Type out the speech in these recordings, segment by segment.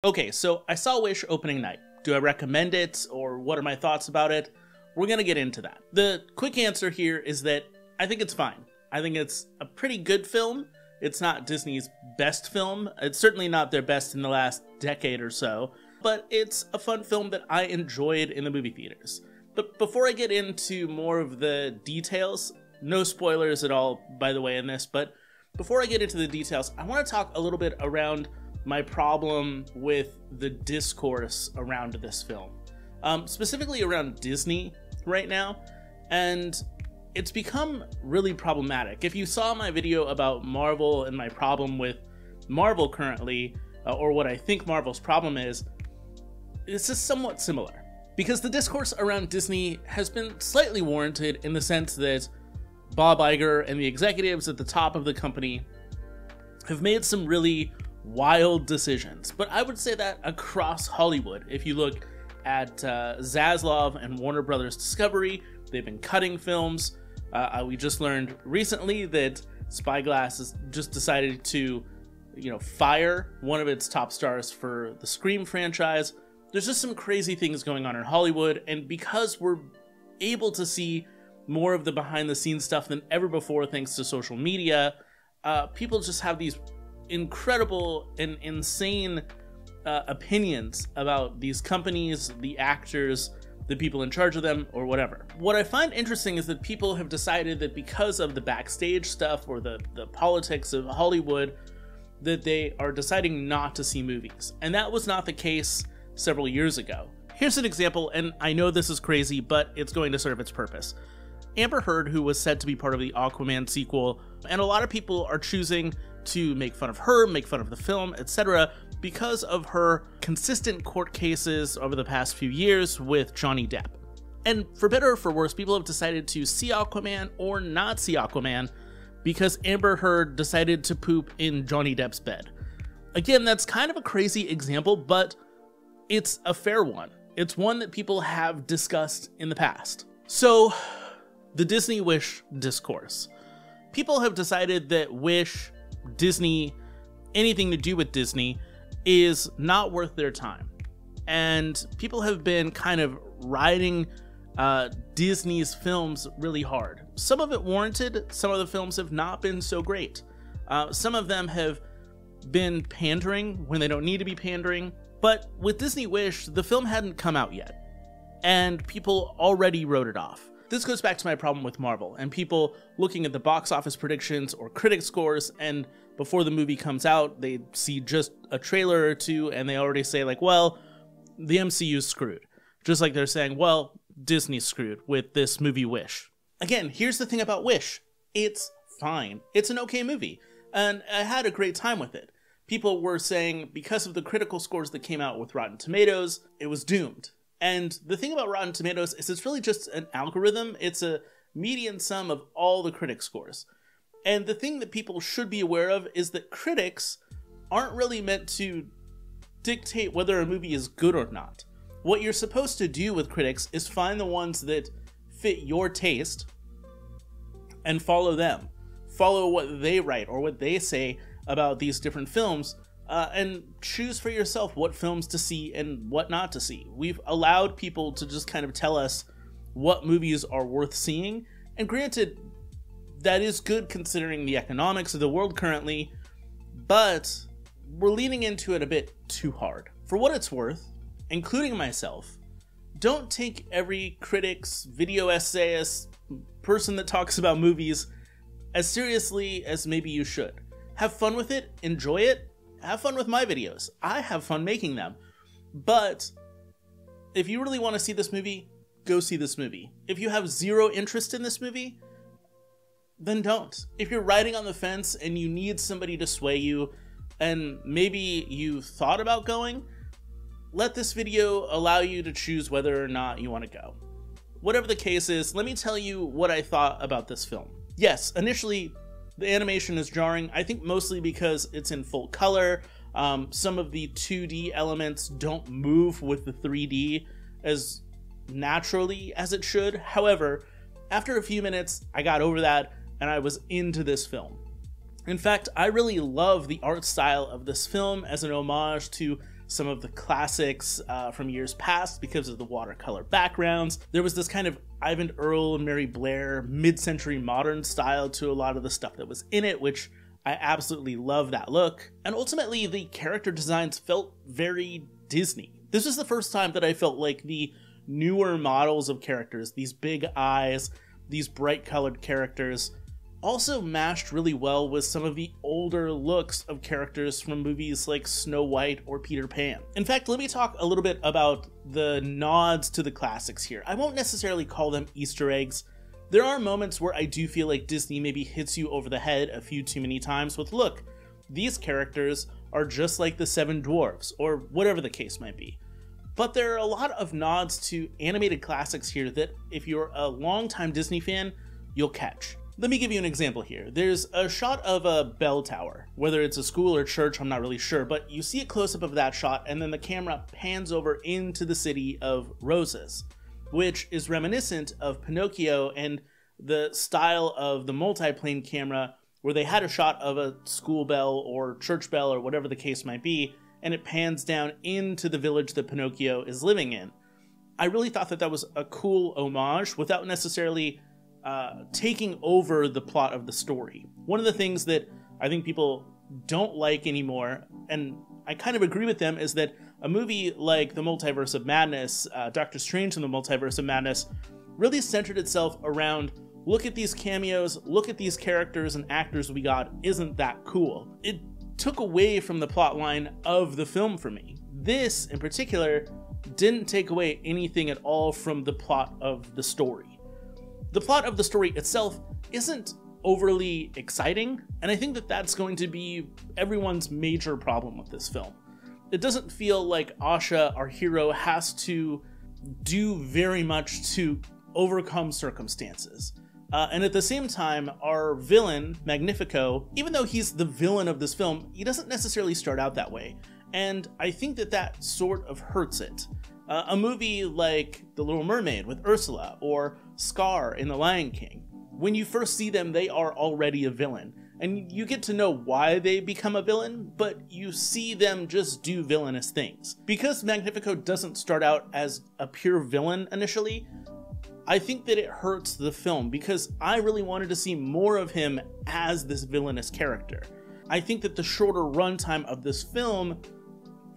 Okay, so I saw Wish opening night. Do I recommend it, or what are my thoughts about it? We're gonna get into that. The quick answer here is that I think it's fine. I think it's a pretty good film. It's not Disney's best film. It's certainly not their best in the last decade or so, but it's a fun film that I enjoyed in the movie theaters. But before I get into more of the details, no spoilers at all, by the way, in this, but before I get into the details, I want to talk a little bit around my problem with the discourse around this film, specifically around Disney right now, and it's become really problematic. If you saw my video about Marvel and my problem with Marvel currently, or what I think Marvel's problem is, this is somewhat similar, because the discourse around Disney has been slightly warranted in the sense that Bob Iger and the executives at the top of the company have made some really wild decisions, but I would say that across Hollywood. If you look at Zaslav and Warner Brothers Discovery, they've been cutting films. We just learned recently that Spyglass has just decided to, fire one of its top stars for the Scream franchise. There's just some crazy things going on in Hollywood, and because we're able to see more of the behind-the-scenes stuff than ever before thanks to social media, people just have these incredible and insane opinions about these companies, the actors, the people in charge of them, or whatever. What I find interesting is that people have decided that because of the backstage stuff or the politics of Hollywood, that they are deciding not to see movies. And that was not the case several years ago. Here's an example, and I know this is crazy, but it's going to serve its purpose. Amber Heard, who was said to be part of the Aquaman sequel, and a lot of people are choosing to make fun of her, make fun of the film, etc., because of her consistent court cases over the past few years with Johnny Depp. And for better or for worse, people have decided to see Aquaman or not see Aquaman because Amber Heard decided to poop in Johnny Depp's bed. Again, that's kind of a crazy example, but it's a fair one. It's one that people have discussed in the past. So, the Disney Wish discourse. People have decided that Wish, Disney, anything to do with Disney is not worth their time. And people have been kind of riding Disney's films really hard. Some of it warranted, some of the films have not been so great. Some of them have been pandering when they don't need to be pandering. But with Disney Wish, the film hadn't come out yet, and people already wrote it off. This goes back to my problem with Marvel, and people looking at the box office predictions or critic scores, and before the movie comes out, they see just a trailer or two, and they already say, like, well, the MCU's screwed. Just like they're saying, well, Disney's screwed with this movie Wish. Again, here's the thing about Wish. It's fine. It's an okay movie, and I had a great time with it. People were saying, because of the critical scores that came out with Rotten Tomatoes, it was doomed. And the thing about Rotten Tomatoes is it's really just an algorithm. It's a median sum of all the critic scores. And the thing that people should be aware of is that critics aren't really meant to dictate whether a movie is good or not. What you're supposed to do with critics is find the ones that fit your taste and follow them. Follow what they write or what they say about these different films, and choose for yourself what films to see and what not to see. We've allowed people to just kind of tell us what movies are worth seeing, and granted, that is good considering the economics of the world currently, but we're leaning into it a bit too hard. For what it's worth, including myself, don't take every critic's, video essayist, person that talks about movies as seriously as maybe you should. Have fun with it, enjoy it, have fun with my videos. I have fun making them. But if you really want to see this movie, go see this movie. If you have zero interest in this movie, then don't. If you're riding on the fence and you need somebody to sway you, and maybe you thought about going, let this video allow you to choose whether or not you want to go. Whatever the case is, let me tell you what I thought about this film. Yes, initially, the animation is jarring, I think mostly because it's in full color. Some of the 2D elements don't move with the 3D as naturally as it should. However, after a few minutes, I got over that and I was into this film. In fact, I really love the art style of this film as an homage to some of the classics from years past because of the watercolor backgrounds. There was this kind of Ivan Earl and Mary Blair mid-century modern style to a lot of the stuff that was in it, which I absolutely love that look. And ultimately, the character designs felt very Disney. This was the first time that I felt like the newer models of characters, these big eyes, these bright colored characters, also mashed really well with some of the older looks of characters from movies like Snow White or Peter Pan. In fact, let me talk a little bit about the nods to the classics here. I won't necessarily call them Easter eggs. There are moments where I do feel like Disney maybe hits you over the head a few too many times with, look, these characters are just like the Seven Dwarfs, or whatever the case might be. But there are a lot of nods to animated classics here that if you're a longtime Disney fan, you'll catch. Let me give you an example here. There's a shot of a bell tower. Whether it's a school or church, I'm not really sure, but you see a close-up of that shot, and then the camera pans over into the city of roses, which is reminiscent of Pinocchio and the style of the multi-plane camera, where they had a shot of a school bell or church bell or whatever the case might be, and it pans down into the village that Pinocchio is living in. I really thought that that was a cool homage without necessarily taking over the plot of the story. One of the things that I think people don't like anymore, and I kind of agree with them, is that a movie like The Multiverse of Madness, Doctor Strange in the Multiverse of Madness, really centered itself around, look at these cameos, look at these characters and actors we got, isn't that cool? It took away from the plot line of the film for me. This, in particular, didn't take away anything at all from the plot of the story. The plot of the story itself isn't overly exciting, and I think that that's going to be everyone's major problem with this film. It doesn't feel like Asha, our hero, has to do very much to overcome circumstances. And at the same time, our villain, Magnifico, even though he's the villain of this film, he doesn't necessarily start out that way. And I think that that sort of hurts it. A movie like The Little Mermaid with Ursula, or Scar in The Lion King, when you first see them, they are already a villain. And you get to know why they become a villain, but you see them just do villainous things. Because Magnifico doesn't start out as a pure villain initially, I think that it hurts the film because I really wanted to see more of him as this villainous character. I think that the shorter runtime of this film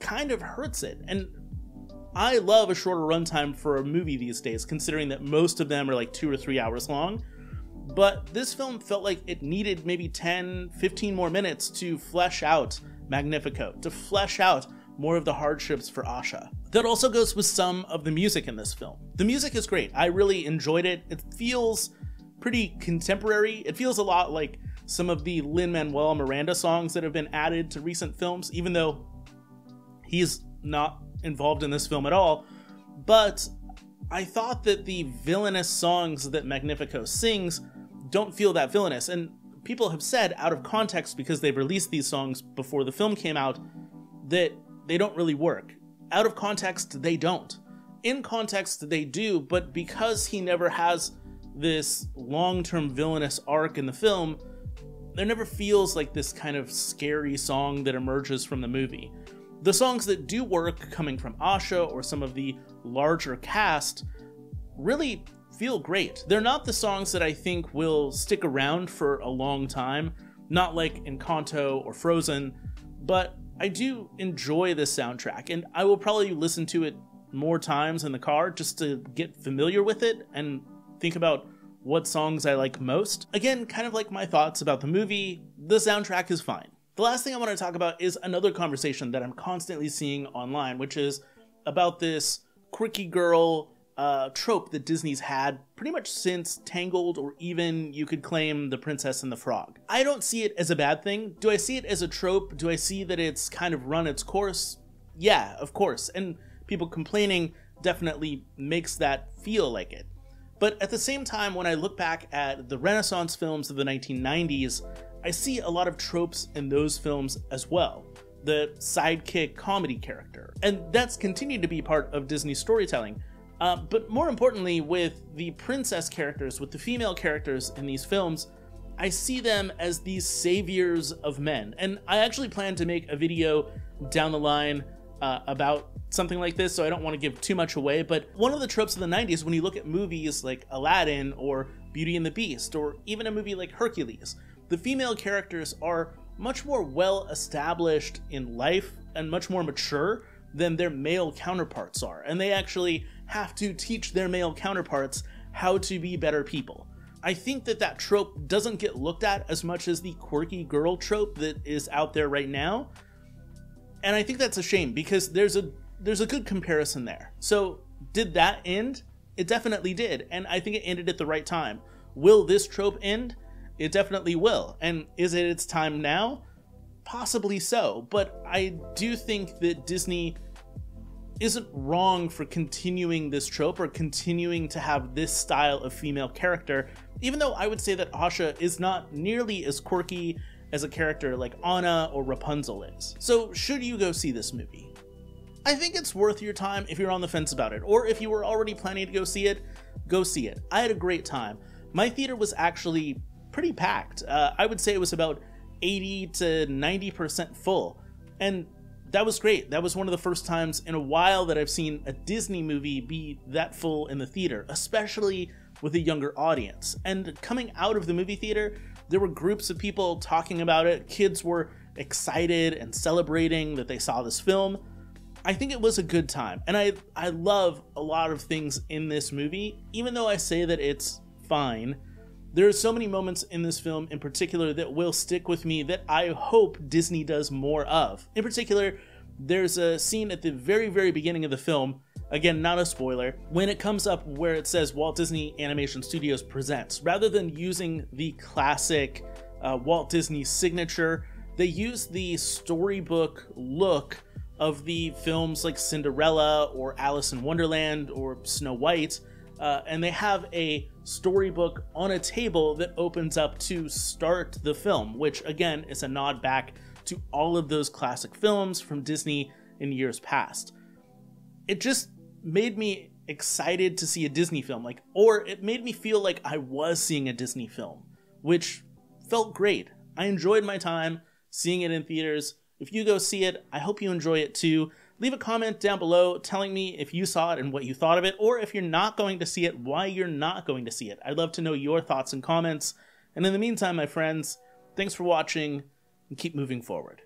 kind of hurts it. And I love a shorter runtime for a movie these days, considering that most of them are like 2 or 3 hours long. But this film felt like it needed maybe 10, 15 more minutes to flesh out Magnifico, to flesh out more of the hardships for Asha. That also goes with some of the music in this film. The music is great. I really enjoyed it. It feels pretty contemporary. It feels a lot like some of the Lin-Manuel Miranda songs that have been added to recent films, even though he's not involved in this film at all. But I thought that the villainous songs that Magnifico sings don't feel that villainous. And people have said out of context, because they've released these songs before the film came out, that they don't really work. Out of context, they don't. In context, they do, but because he never has this long-term villainous arc in the film, there never feels like this kind of scary song that emerges from the movie. The songs that do work, coming from Asha or some of the larger cast, really feel great. They're not the songs that I think will stick around for a long time, not like Encanto or Frozen, but I do enjoy this soundtrack, and I will probably listen to it more times in the car just to get familiar with it and think about what songs I like most. Again, kind of like my thoughts about the movie, the soundtrack is fine. The last thing I want to talk about is another conversation that I'm constantly seeing online, which is about this quirky girl trope that Disney's had pretty much since Tangled, or even you could claim The Princess and the Frog. I don't see it as a bad thing. Do I see it as a trope? Do I see that it's kind of run its course? Yeah, of course. And people complaining definitely makes that feel like it. But at the same time, when I look back at the Renaissance films of the 1990s, I see a lot of tropes in those films as well. The sidekick comedy character. And that's continued to be part of Disney's storytelling. But more importantly, with the princess characters, with the female characters in these films, I see them as these saviors of men. And I actually plan to make a video down the line about something like this, so I don't want to give too much away, but one of the tropes of the 90s, when you look at movies like Aladdin or Beauty and the Beast, or even a movie like Hercules, the female characters are much more well established in life and much more mature than their male counterparts are, and they actually have to teach their male counterparts how to be better people. I think that that trope doesn't get looked at as much as the quirky girl trope that is out there right now, and I think that's a shame, because there's a good comparison there. So did that end? It definitely did, and I think it ended at the right time. Will this trope end? It definitely will. And is it its time now? Possibly so, but I do think that Disney isn't wrong for continuing this trope or continuing to have this style of female character, even though I would say that Asha is not nearly as quirky as a character like Anna or Rapunzel is. So should you go see this movie? I think it's worth your time if you're on the fence about it, or if you were already planning to go see it, go see it. I had a great time. My theater was actually pretty packed. I would say it was about 80 to 90% full, and that was great. That was one of the first times in a while that I've seen a Disney movie be that full in the theater, especially with a younger audience. And coming out of the movie theater, there were groups of people talking about it. Kids were excited and celebrating that they saw this film. I think it was a good time, and I love a lot of things in this movie. Even though I say that it's fine, there are so many moments in this film in particular that will stick with me that I hope Disney does more of. In particular, there's a scene at the very, very beginning of the film, again, not a spoiler, when it comes up where it says Walt Disney Animation Studios presents. Rather than using the classic Walt Disney signature, they use the storybook look of the films like Cinderella or Alice in Wonderland or Snow White, and they have a storybook on a table that opens up to start the film, which again is a nod back to all of those classic films from Disney in years past. It just made me excited to see a Disney film, or it made me feel like I was seeing a Disney film, which felt great. I enjoyed my time seeing it in theaters. If you go see it, I hope you enjoy it too. Leave a comment down below telling me if you saw it and what you thought of it, or if you're not going to see it, why you're not going to see it. I'd love to know your thoughts and comments. And in the meantime, my friends, thanks for watching, and keep moving forward.